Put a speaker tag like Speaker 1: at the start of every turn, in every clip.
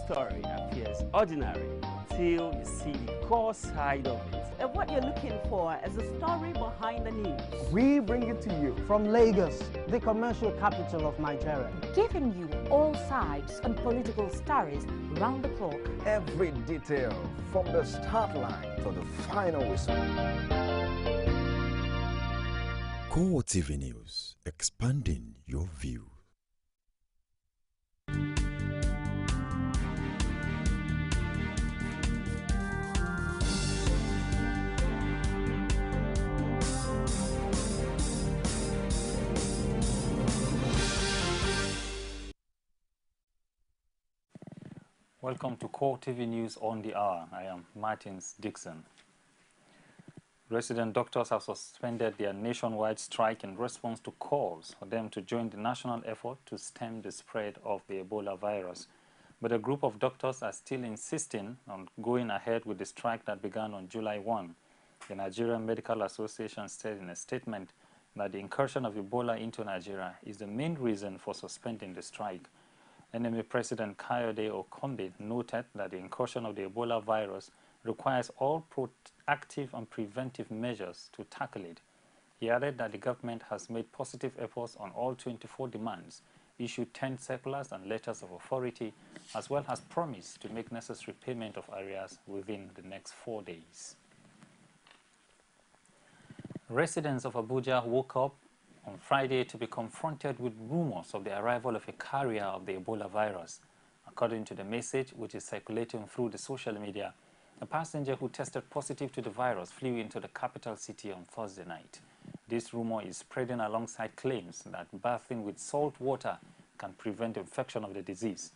Speaker 1: story appears ordinary till you see the core side of it.
Speaker 2: And what you're looking for is the story behind the news.
Speaker 3: We bring it to you from Lagos, the commercial capital of Nigeria.
Speaker 4: Giving you all sides and political stories round the clock.
Speaker 5: Every detail from the start line to the final whistle.
Speaker 6: CoreTV News, expanding your view.
Speaker 7: Welcome to CoreTV News on the Hour. I am Martins Dixon. Resident doctors have suspended their nationwide strike in response to calls for them to join the national effort to stem the spread of the Ebola virus. But a group of doctors are still insisting on going ahead with the strike that began on July 1. The Nigerian Medical Association said in a statement that the incursion of Ebola into Nigeria is the main reason for suspending the strike. NMA President Kayode Okombe noted that the incursion of the Ebola virus requires all proactive and preventive measures to tackle it. He added that the government has made positive efforts on all 24 demands, issued 10 circulars and letters of authority, as well as promised to make necessary payment of arrears within the next 4 days. Residents of Abuja woke up on Friday to be confronted with rumors of the arrival of a carrier of the Ebola virus. According to the message, which is circulating through the social media, a passenger who tested positive to the virus flew into the capital city on Thursday night. This rumor is spreading alongside claims that bathing with salt water can prevent infection of the disease.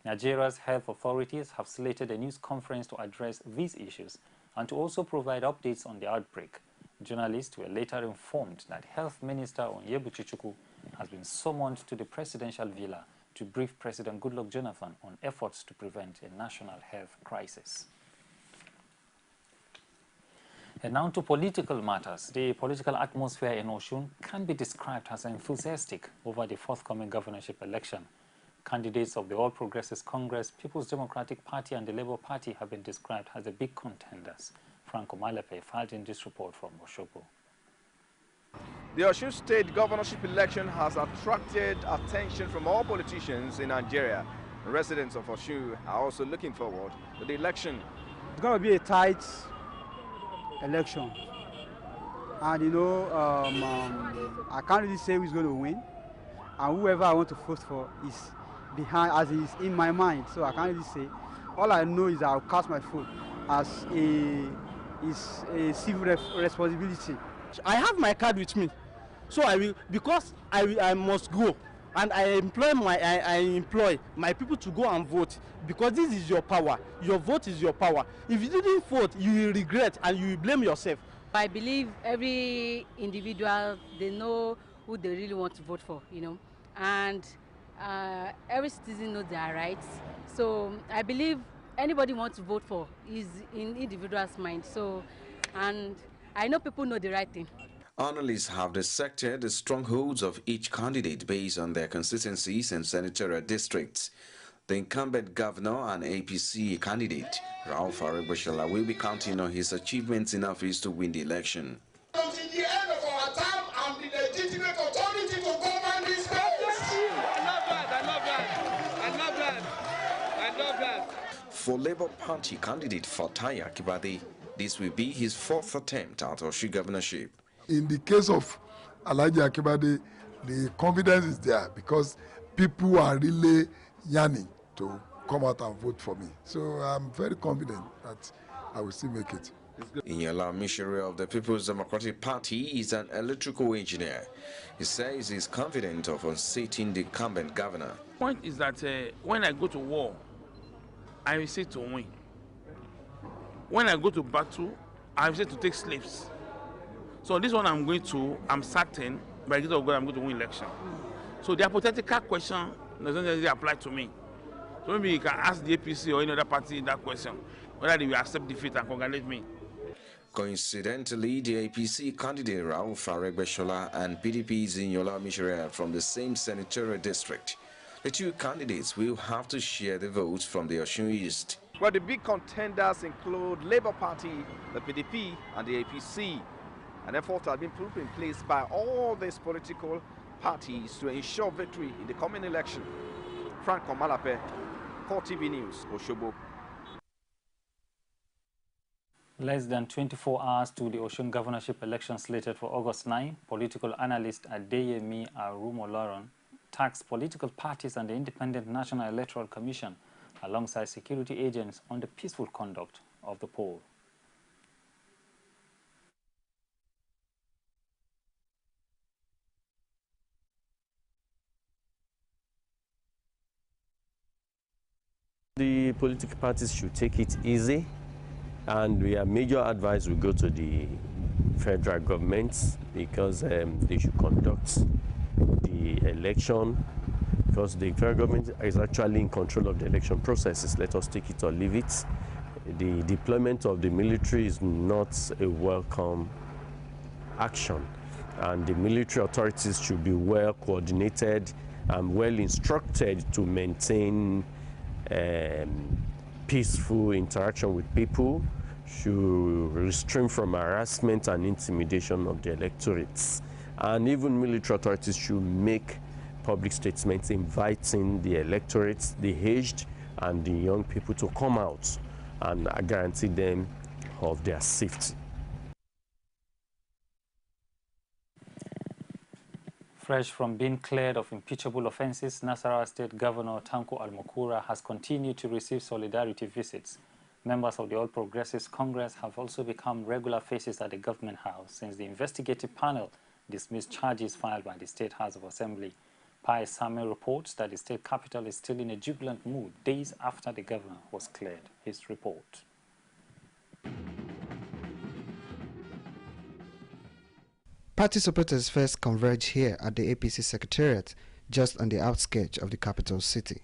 Speaker 7: Nigeria's health authorities have slated a news conference to address these issues and to also provide updates on the outbreak. Journalists were later informed that Health Minister Onyebuchichukwu has been summoned to the presidential villa to brief President Goodluck Jonathan on efforts to prevent a national health crisis. And now to political matters. The political atmosphere in Osun can be described as enthusiastic over the forthcoming governorship election. Candidates of the All Progressives Congress, People's Democratic Party and the Labour Party have been described as the big contenders. Franco Malepe filed in this report from Osogbo.
Speaker 5: The Osun State governorship election has attracted attention from all politicians in Nigeria. Residents of Osun are also looking forward to the election.
Speaker 3: It's going to be a tight election. And you know, I can't really say who's going to win. And whoever I want to vote for is behind, as is in my mind. So I can't really say. All I know is I'll cast my vote as a civil responsibility.
Speaker 8: I have my card with me, so I will, because I must go, and I employ my people to go and vote, because this is your power. Your vote is your power. If you didn't vote, you will regret and you will blame yourself.
Speaker 9: I believe every individual, they know who they really want to vote for, you know, and every citizen knows their rights. So I believe anybody wants to vote for is in individual's mind. So, and I know people know the right thing.
Speaker 10: Analysts have dissected the strongholds of each candidate based on their constituencies and senatorial districts. The incumbent governor and APC candidate, Ralph Aregbesola, will be counting on his achievements in office to win the election.
Speaker 11: Until the end of our term, I'm the legitimate authority to govern this country. I love that.
Speaker 10: For Labour Party candidate Fatai Akibade, this will be his 4th attempt at Osun governorship.
Speaker 12: In the case of Alhaji Akibade, the confidence is there because people are really yearning to come out and vote for me. So I'm very confident that I will still make it.
Speaker 10: Inyola Mishire of the People's Democratic Party is an electrical engineer. He says he's confident of unseating the incumbent governor.
Speaker 13: The point is that when I go to war, I will say to win. When I go to battle, I will say to take slaves. So this one I'm certain, by the grace of God, I'm going to win election. So the hypothetical question doesn't really apply to me. So maybe you can ask the APC or any other party that question, whether they will accept defeat and congratulate me.
Speaker 10: Coincidentally, the APC candidate Ralph Aregbesola and PDP's Inyola Mishire from the same senatorial district. The two candidates will have to share the votes from the Osun East.
Speaker 5: Well, the big contenders include Labour Party, the PDP, and the APC. An effort has been put in place by all these political parties to ensure victory in the coming election. Frank Omalape, CoreTV News, Oshobo.
Speaker 7: Less than 24 hours to the Osun governorship election slated for August 9, political analyst Adeyemi Arumoloron tasked political parties and the Independent National Electoral Commission alongside security agents on the peaceful conduct of the poll.
Speaker 14: The political parties should take it easy, and our major advice will go to the federal government because they should conduct the election, because the federal government is actually in control of the election processes. Let us take it or leave it. The deployment of the military is not a welcome action, and the military authorities should be well coordinated and well instructed to maintain peaceful interaction with people, should restrain from harassment and intimidation of the electorates. And even military authorities should make public statements inviting the electorates, the aged and the young people to come out and guarantee them of their safety.
Speaker 7: Fresh from being cleared of impeachable offenses, Nasarawa State Governor Tanko Almakura has continued to receive solidarity visits. Members of the All Progressives Congress have also become regular faces at the government house since the investigative panel dismissed charges filed by the State House of Assembly. Pai Samuel reports that the state capital is still in a jubilant mood days after the governor was cleared. His report.
Speaker 15: Party supporters first converged here at the APC Secretariat, just on the outskirts of the capital city.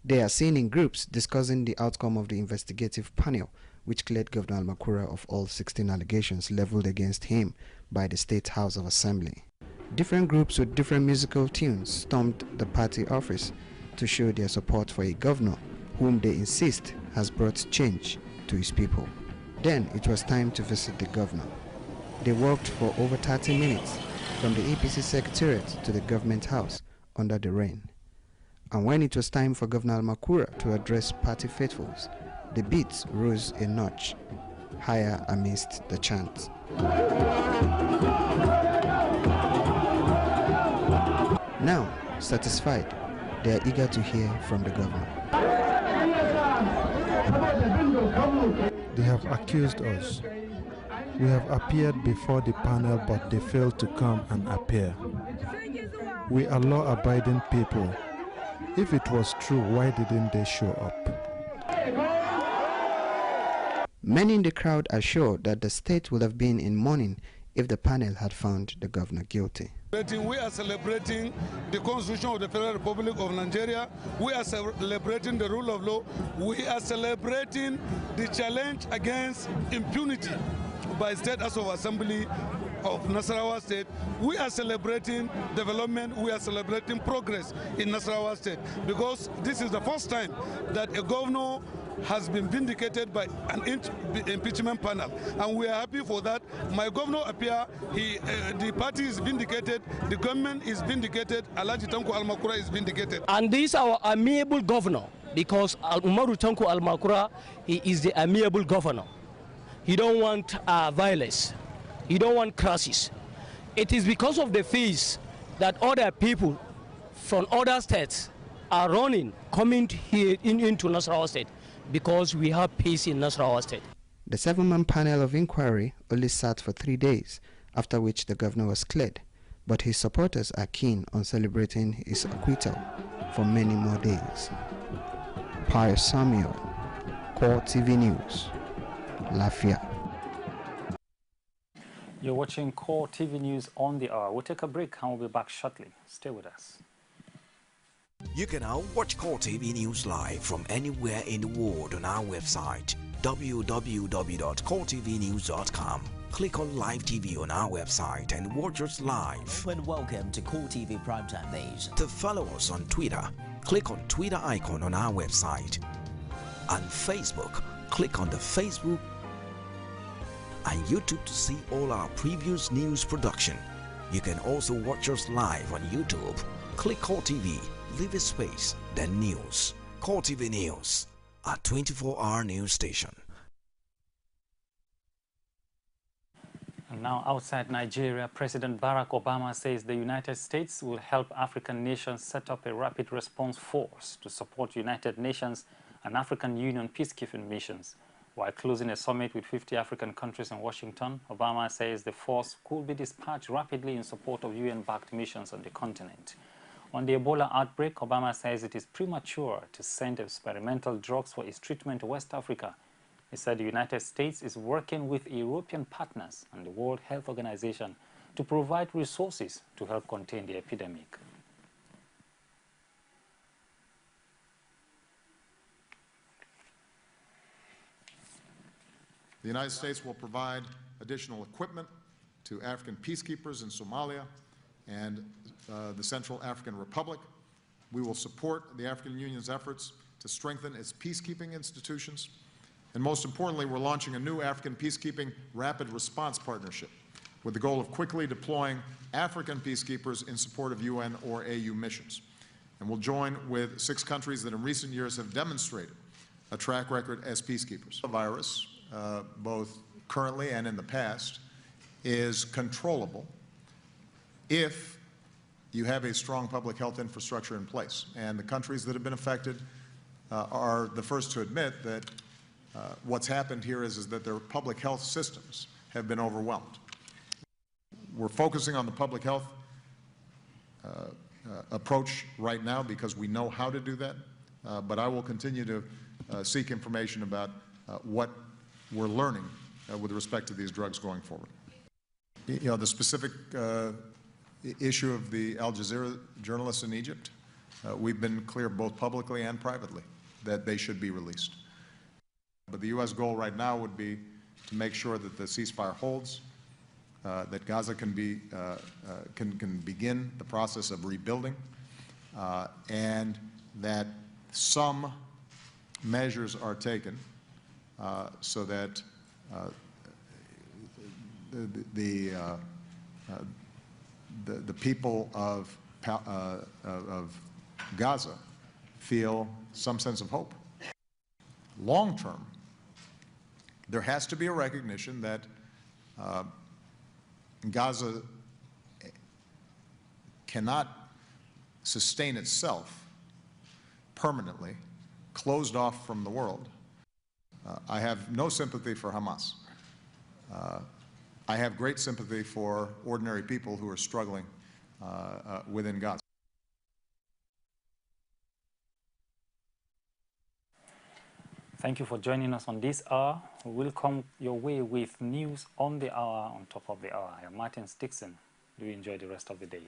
Speaker 15: They are seen in groups discussing the outcome of the investigative panel, which cleared Governor Almakura of all 16 allegations leveled against him by the State House of Assembly. Different groups with different musical tunes stormed the party office to show their support for a governor whom they insist has brought change to his people. Then it was time to visit the governor. They walked for over 30 minutes from the APC Secretariat to the government house under the rain. And when it was time for Governor Almakura to address party faithfuls, the beats rose a notch higher amidst the chants. Now, satisfied, they are eager to hear from the governor.
Speaker 16: They have accused us. We have appeared before the panel, but they failed to come and appear. We are law-abiding people. If it was true, why didn't they show up?
Speaker 15: Many in the crowd are sure that the state would have been in mourning if the panel had found the governor guilty.
Speaker 17: We are celebrating the Constitution of the Federal Republic of Nigeria. We are celebrating the rule of law. We are celebrating the challenge against impunity by State House of Assembly of Nasarawa State. We are celebrating development, we are celebrating progress in Nasarawa State, because this is the first time that a governor has been vindicated by an impeachment panel, and we are happy for that. My governor appear, the party is vindicated, the government is vindicated, Alhaji Tanko Almakura is vindicated.
Speaker 18: And this is our amiable governor, because Umaru Tanko Almakura, he is the amiable governor. He don't want violence. He don't want crisis. It is because of the fees that other people from other states are running, coming here into Nasarawa State, because we have peace in Nasarawa State.
Speaker 15: The 7-man panel of inquiry only sat for 3 days, after which the governor was cleared, but his supporters are keen on celebrating his acquittal for many more days. Pius Samuel, CoreTV News, Lafia.
Speaker 7: You're watching CoreTV News on the hour. We'll take a break and we'll be back shortly. Stay with us.
Speaker 19: You can now watch CoreTV News live from anywhere in the world on our website www.coretvnews.com. Click on Live TV on our website and watch us live.
Speaker 20: And welcome to CoreTV Primetime Days.
Speaker 19: To follow us on Twitter, click on Twitter icon on our website. And Facebook, click on the Facebook and YouTube to see all our previous news production. You can also watch us live on YouTube. Click CoreTV, leave a space, then news. CoreTV News, a 24-hour news station.
Speaker 7: And now outside Nigeria, President Barack Obama says the United States will help African nations set up a rapid response force to support United Nations and African Union peacekeeping missions. While closing a summit with 50 African countries in Washington, Obama says the force could be dispatched rapidly in support of UN-backed missions on the continent. On the Ebola outbreak, Obama says it is premature to send experimental drugs for its treatment to West Africa. He said the United States is working with European partners and the World Health Organization to provide resources to help contain the epidemic.
Speaker 20: The United States will provide additional equipment to African peacekeepers in Somalia and the Central African Republic. We will support the African Union's efforts to strengthen its peacekeeping institutions. And most importantly, we're launching a new African peacekeeping rapid response partnership with the goal of quickly deploying African peacekeepers in support of UN or AU missions. And we'll join with 6 countries that in recent years have demonstrated a track record as peacekeepers. The virus, both currently and in the past, is controllable if you have a strong public health infrastructure in place. And the countries that have been affected are the first to admit that what's happened here is that their public health systems have been overwhelmed. We're focusing on the public health approach right now because we know how to do that, but I will continue to seek information about what we're learning with respect to these drugs going forward. You know, the specific issue of the Al Jazeera journalists in Egypt, we've been clear both publicly and privately that they should be released. But the U.S. goal right now would be to make sure that the ceasefire holds, that Gaza can begin the process of rebuilding, and that some measures are taken so that the people of Gaza feel some sense of hope. Long term, there has to be a recognition that Gaza cannot sustain itself permanently, closed off from the world. I have no sympathy for Hamas. I have great sympathy for ordinary people who are struggling within Gaza.
Speaker 7: Thank you for joining us on this hour. We will come your way with news on the hour, on top of the hour. I am Martin Dixon. Do enjoy the rest of the day.